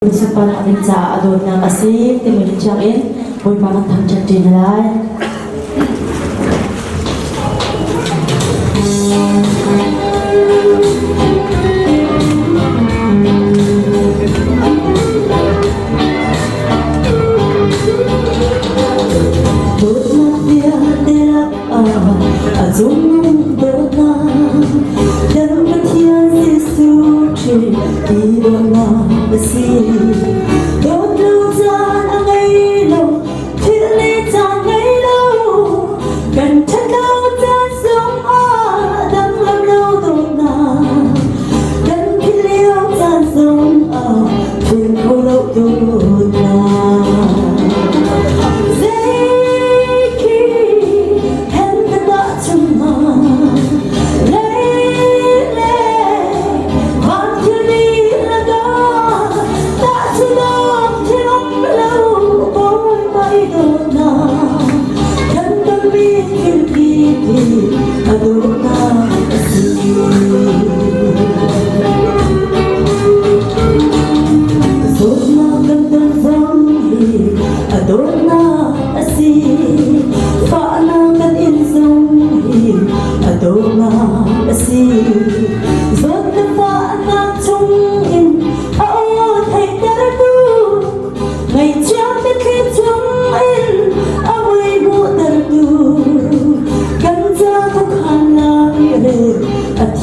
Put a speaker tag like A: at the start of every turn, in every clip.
A: Sipan amin sa adon ng asik, timulit siyang in, boy parang tangjak din nalay. Đốt nát bia để lắp à dung đốt na dan bathian Giêsu chỉ đi đốt na basi đốt lưu gian ở ngay lâu thiết lý gian ngay lâu gần chân cao gian sống đang làm lâu đốt na gần khi liêu gian sống thuyền khâu lâu đốt na.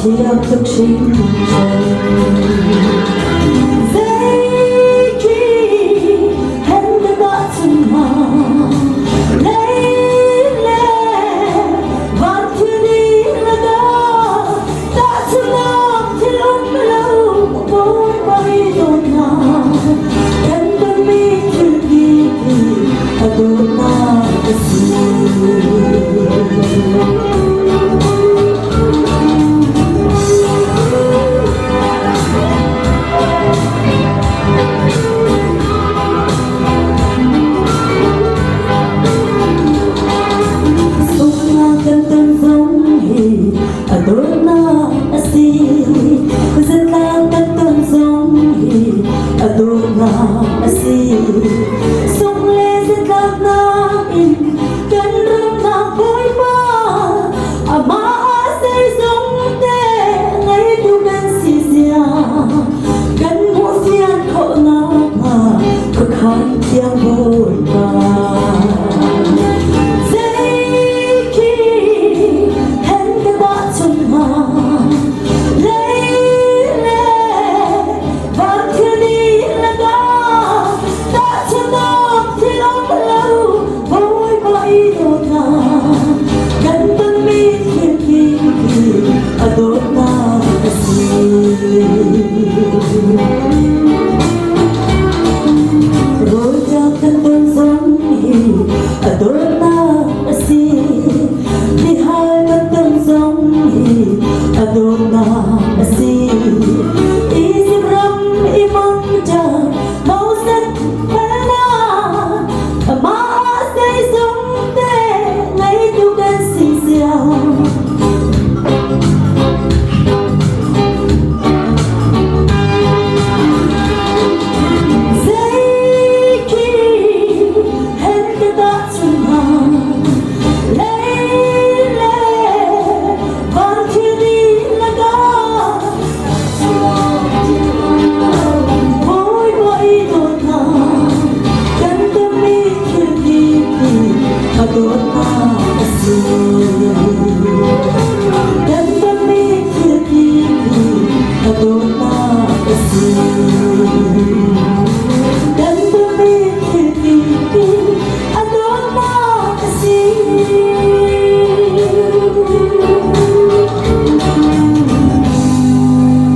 A: Thiệp thực sinh dây kỳ hẹn đã đã chân mà lấy lệ và thiên đi là đã chân lòng thì lúc lâu bối bay đồn nào em vẫn biết chuyện gì ở đồn nào Adona así